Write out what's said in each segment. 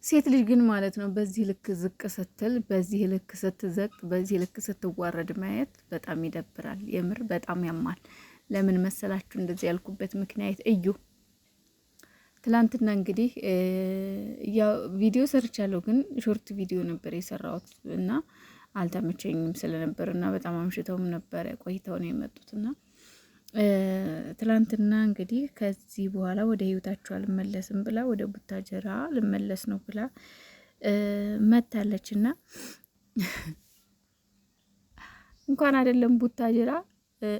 ሴት ልጅ ግን ማለት ነው በዚህ ልክ ዝቅ ስትል፣ በዚህ ልክ ስትዘቅ፣ በዚህ ልክ ስትዋረድ ማየት በጣም ይደብራል። የምር በጣም ያማል። ለምን መሰላችሁ እንደዚህ ያልኩበት ምክንያት እዩ። ትላንትና እንግዲህ ያው ቪዲዮ ሰርቻለሁ፣ ግን ሾርት ቪዲዮ ነበር የሰራሁት እና አልተመቸኝም ስለነበር እና በጣም አምሽተውም ነበረ ቆይተው ነው የመጡትና ትላንትና እንግዲህ ከዚህ በኋላ ወደ ህይወታቸው አልመለስም ብላ ወደ ቡታጀራ ልመለስ ነው ብላ መታለች እና እንኳን አይደለም ቡታጀራ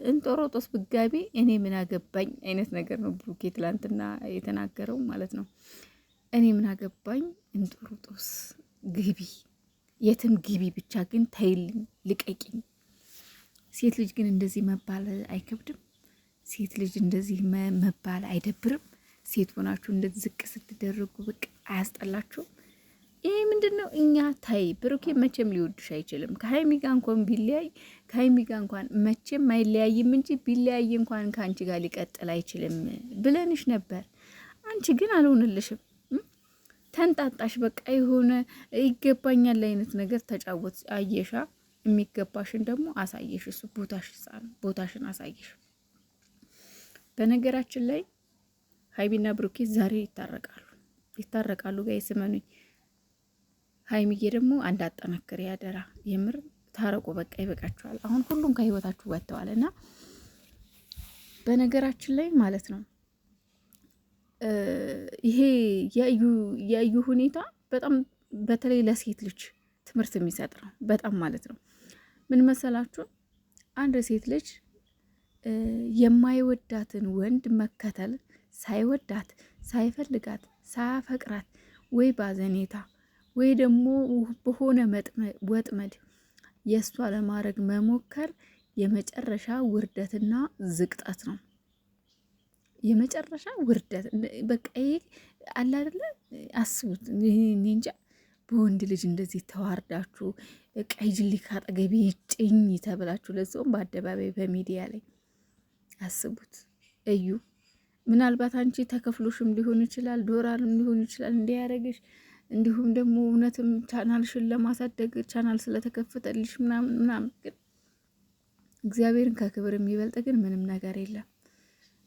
እንጦሮጦስ ብጋቢ እኔ ምን አገባኝ አይነት ነገር ነው ብሩኬ ትላንትና የተናገረው ማለት ነው። እኔ ምን አገባኝ እንጦሮጦስ ግቢ፣ የትም ግቢ፣ ብቻ ግን ተይልኝ፣ ልቀቂኝ። ሴት ልጅ ግን እንደዚህ መባል አይከብድም? ሴት ልጅ እንደዚህ መባል አይደብርም? ሴት ሆናችሁ እንደዚህ ዝቅ ስትደረጉ በቃ አያስጠላችሁም? ይሄ ምንድን ነው? እኛ ታይ ብሩኬ መቼም ሊወድሽ አይችልም። ከሀይሚ ጋር እንኳን ቢለያይ ከሀይሚ ጋር እንኳን መቼም አይለያይም እንጂ ቢለያይ እንኳን ከአንቺ ጋር ሊቀጥል አይችልም ብለንሽ ነበር። አንቺ ግን አልሆንልሽም። ተንጣጣሽ። በቃ የሆነ ይገባኛል አይነት ነገር ተጫወት። አየሻ፣ የሚገባሽን ደግሞ አሳየሽ። እሱ ቦታሽን አሳየሽ። በነገራችን ላይ ሀይሚና ብሩኬ ዛሬ ይታረቃሉ። ጋይ ስመኑኝ። ሀይሚዬ ደግሞ አንዳጠናክር ያደራ። የምር ታረቁ። በቃ ይበቃችኋል። አሁን ሁሉም ከህይወታችሁ ወጥተዋል እና በነገራችን ላይ ማለት ነው ይሄ የእዩ ሁኔታ በጣም በተለይ ለሴት ልጅ ትምህርት የሚሰጥ ነው። በጣም ማለት ነው። ምን መሰላችሁ? አንድ ሴት ልጅ የማይወዳትን ወንድ መከተል፣ ሳይወዳት ሳይፈልጋት ሳያፈቅራት ወይ ባዘኔታ ወይ ደግሞ በሆነ ወጥመድ የእሷ ለማድረግ መሞከር የመጨረሻ ውርደትና ዝቅጠት ነው። የመጨረሻ ውርደት በቃ ይሄ አለ አይደለ? አስቡት። እኔ እንጃ በወንድ ልጅ እንደዚህ ተዋርዳችሁ ቀይ ጅሊ ካጠገቤ ጭኝ ተብላችሁ ለዚውም በአደባባይ በሚዲያ ላይ አስቡት። እዩ ምናልባት አንቺ ተከፍሎሽም ሊሆን ይችላል፣ ዶላርም ሊሆን ይችላል እንዲያረግሽ፣ እንዲሁም ደግሞ እውነትም ቻናልሽን ለማሳደግ ቻናል ስለተከፈተልሽ ምናምን ግን እግዚአብሔርን ከክብር የሚበልጥ ግን ምንም ነገር የለም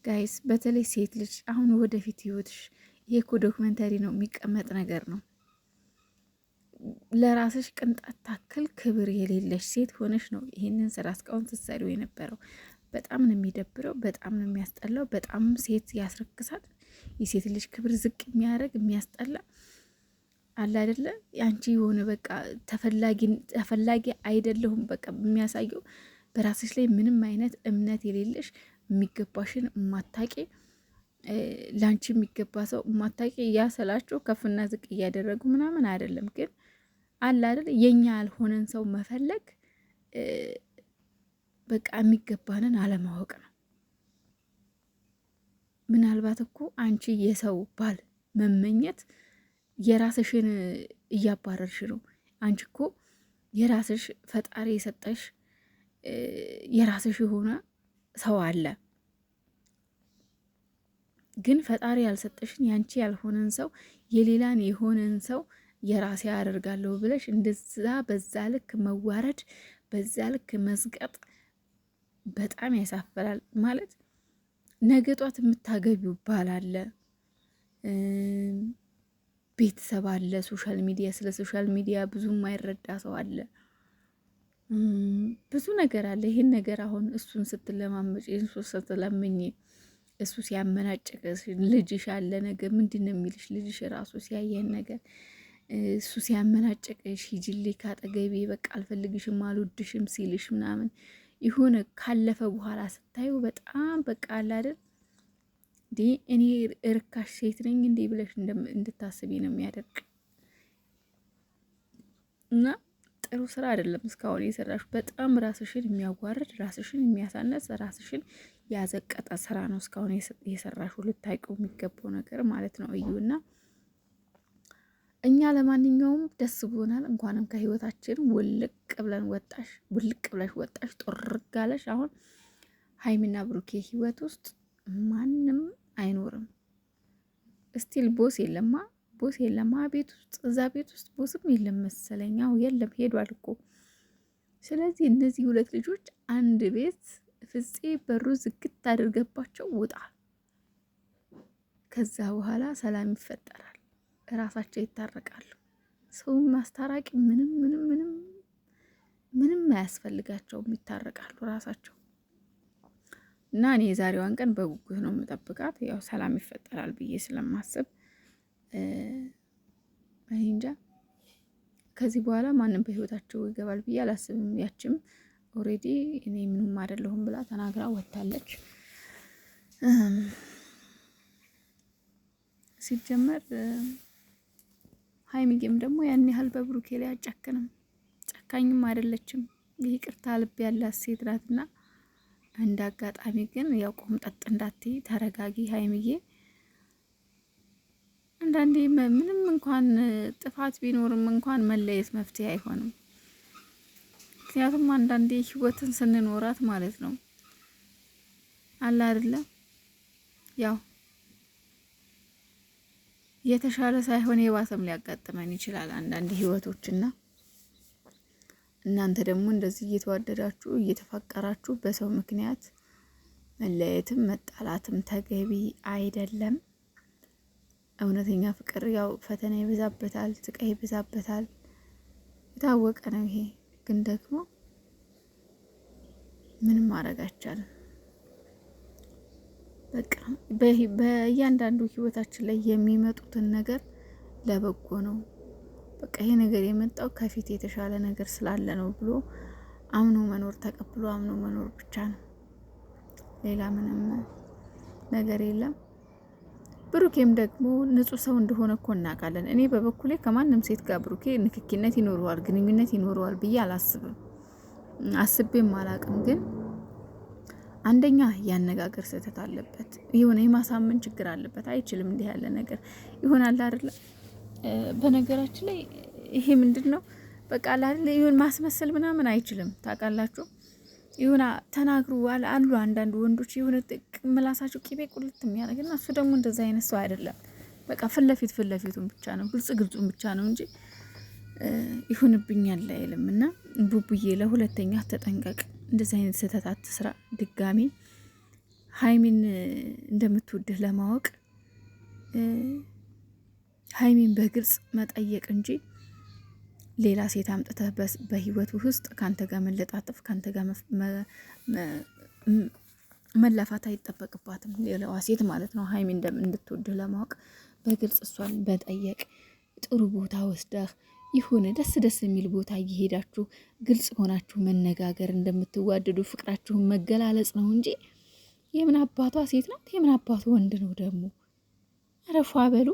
ጋይስ። በተለይ ሴት ልጅ አሁን ወደፊት ህይወትሽ ይሄ እኮ ዶክመንተሪ ነው፣ የሚቀመጥ ነገር ነው። ለራስሽ ቅንጣት ታክል ክብር የሌለሽ ሴት ሆነሽ ነው ይሄንን ስራ እስካሁን ስትሰሪው የነበረው። በጣም ነው የሚደብረው፣ በጣም ነው የሚያስጠላው፣ በጣም ሴት ያስረክሳል። የሴት ልጅ ክብር ዝቅ የሚያደርግ የሚያስጠላ አለ አይደለ? አንቺ የሆነ በቃ ተፈላጊ አይደለሁም በቃ የሚያሳየው በራስሽ ላይ ምንም አይነት እምነት የሌለሽ፣ የሚገባሽን ማታቂ፣ ላንቺ የሚገባ ሰው ማታቂ። ያሰላችሁ ከፍና ዝቅ እያደረጉ ምናምን አይደለም፣ ግን አለ አይደል? የኛ ያልሆነን ሰው መፈለግ በቃ የሚገባንን አለማወቅ ነው። ምናልባት እኮ አንቺ የሰው ባል መመኘት የራስሽን እያባረርሽ ነው። አንቺ እኮ የራስሽ ፈጣሪ የሰጠሽ የራስሽ የሆነ ሰው አለ። ግን ፈጣሪ ያልሰጠሽን ያንቺ ያልሆነን ሰው የሌላን የሆነን ሰው የራሴ ያደርጋለሁ ብለሽ እንደዛ በዛ ልክ መዋረድ፣ በዛ ልክ መስቀጥ በጣም ያሳፈራል። ማለት ነገ ጧት የምታገቢው ባል አለ፣ ቤተሰብ አለ፣ ሶሻል ሚዲያ፣ ስለ ሶሻል ሚዲያ ብዙ የማይረዳ ሰው አለ፣ ብዙ ነገር አለ። ይሄን ነገር አሁን እሱን ስትለማመጭ እሱን ስትለምኝ እሱ ሲያመናጭቅሽ ልጅሽ አለ ነገ ምንድን ነው የሚልሽ? ልጅሽ ራሱ ሲያየን ነገር እሱ ሲያመናጭቅሽ ሂጂልኝ ካጠገቤ በቃ አልፈልግሽም አልወድሽም ሲልሽ ምናምን ይሁን ካለፈ በኋላ ስታዩ በጣም በቃ አለ አይደል እንዴ እኔ እርካሽ ሴት ነኝ እንዴ ብለሽ እንድታስቢ ነው የሚያደርግ። እና ጥሩ ስራ አይደለም እስካሁን የሰራሽ። በጣም ራስሽን የሚያዋርድ፣ ራስሽን የሚያሳነስ፣ ራስሽን ያዘቀጠ ስራ ነው እስካሁን የሰራሽ። ልታውቂው የሚገባው ነገር ማለት ነው እዩና እኛ ለማንኛውም ደስ ብሎናል። እንኳንም ከህይወታችን ውልቅ ብለን ወጣሽ፣ ውልቅ ብለሽ ወጣሽ፣ ጦርጋለሽ። አሁን ሀይሚና ብሩኬ ህይወት ውስጥ ማንም አይኖርም። እስቲል ቦስ የለማ፣ ቦስ የለም ቤት ውስጥ። እዛ ቤት ውስጥ ቦስም የለም መሰለኝ። አዎ የለም፣ ሄዷል እኮ። ስለዚህ እነዚህ ሁለት ልጆች አንድ ቤት ፍፄ በሩ ዝግት አድርገባቸው ውጣ። ከዛ በኋላ ሰላም ይፈጠራል፣ እራሳቸው ይታረቃሉ። ሰውም ማስታራቂ ምንም ምንም ምንም ምንም አያስፈልጋቸውም፣ ይታረቃሉ ራሳቸው። እና እኔ የዛሬዋን ቀን በጉጉት ነው የምጠብቃት። ያው ሰላም ይፈጠራል ብዬ ስለማስብ እኔ እንጃ ከዚህ በኋላ ማንም በህይወታቸው ይገባል ብዬ አላስብም። ያችም ኦሬዲ እኔ ምንም አይደለሁም ብላ ተናግራ ወጥታለች። ሲጀመር ሀይሚጌም ደግሞ ያን ያህል በብሩኬ ላይ አጨክንም፣ ጨካኝም አይደለችም። ይቅርታ ልብ ያላት ሴት ናትና እንደ አጋጣሚ ግን ያው ቆምጠጥ እንዳትይ፣ ተረጋጊ ሀይሚዬ። አንዳንዴ ምንም እንኳን ጥፋት ቢኖርም እንኳን መለየት መፍትሄ አይሆንም። ምክንያቱም አንዳንዴ ህይወትን ስንኖራት ማለት ነው አለ አይደለም ያው የተሻለ ሳይሆን የባሰም ሊያጋጥመን ይችላል አንዳንድ ህይወቶችና እናንተ ደግሞ እንደዚህ እየተዋደዳችሁ እየተፋቀራችሁ በሰው ምክንያት መለየትም መጣላትም ተገቢ አይደለም። እውነተኛ ፍቅር ያው ፈተና ይበዛበታል፣ ስቃይ ይበዛበታል፣ የታወቀ ነው ይሄ። ግን ደግሞ ምንም ማድረግ አይቻልም። በቃ በእያንዳንዱ ህይወታችን ላይ የሚመጡትን ነገር ለበጎ ነው። በቃ ይሄ ነገር የመጣው ከፊት የተሻለ ነገር ስላለ ነው ብሎ አምኖ መኖር፣ ተቀብሎ አምኖ መኖር ብቻ ነው። ሌላ ምንም ነገር የለም። ብሩኬም ደግሞ ንጹህ ሰው እንደሆነ እኮ እናውቃለን። እኔ በበኩሌ ከማንም ሴት ጋር ብሩኬ ንክኪነት ይኖረዋል፣ ግንኙነት ይኖረዋል ብዬ አላስብም፣ አስቤም አላቅም። ግን አንደኛ ያነጋገር ስህተት አለበት፣ የሆነ የማሳመን ችግር አለበት። አይችልም እንዲህ ያለ ነገር ይሆናል አይደል? በነገራችን ላይ ይሄ ምንድነው በቃ አይደል ይሁን ማስመሰል ምናምን አይችልም። ታውቃላችሁ ይሁን ተናግሩ አሉ አንዳንድ ወንዶች ይሁን ምላሳቸው ቂቤ ቁልት የሚያደርግና እሱ ደግሞ እንደዛ አይነት ሰው አይደለም። በቃ ፍለፊቱን ብቻ ነው፣ ግልጹን ብቻ ነው እንጂ ይሁንብኛል አይልም። እና ቡቡዬ ለሁለተኛ ተጠንቀቅ፣ እንደዚህ አይነት ስህተት አትስራ ድጋሚ። ሀይሚን እንደምትወድህ ለማወቅ ሀይሚን በግልጽ መጠየቅ እንጂ ሌላ ሴት አምጥተህ በህይወቱ ውስጥ ካንተ ጋር መለጣጠፍ፣ ካንተ ጋር መላፋት አይጠበቅባትም። ሌላዋ ሴት ማለት ነው። ሀይሚን እንድትወድህ ለማወቅ በግልጽ እሷን መጠየቅ፣ ጥሩ ቦታ ወስደህ ይሁን ደስ የሚል ቦታ እየሄዳችሁ ግልጽ ሆናችሁ መነጋገር፣ እንደምትዋደዱ ፍቅራችሁን መገላለጽ ነው እንጂ የምን አባቷ ሴት ናት የምን አባቱ ወንድ ነው ደግሞ። አረፏ በሉ።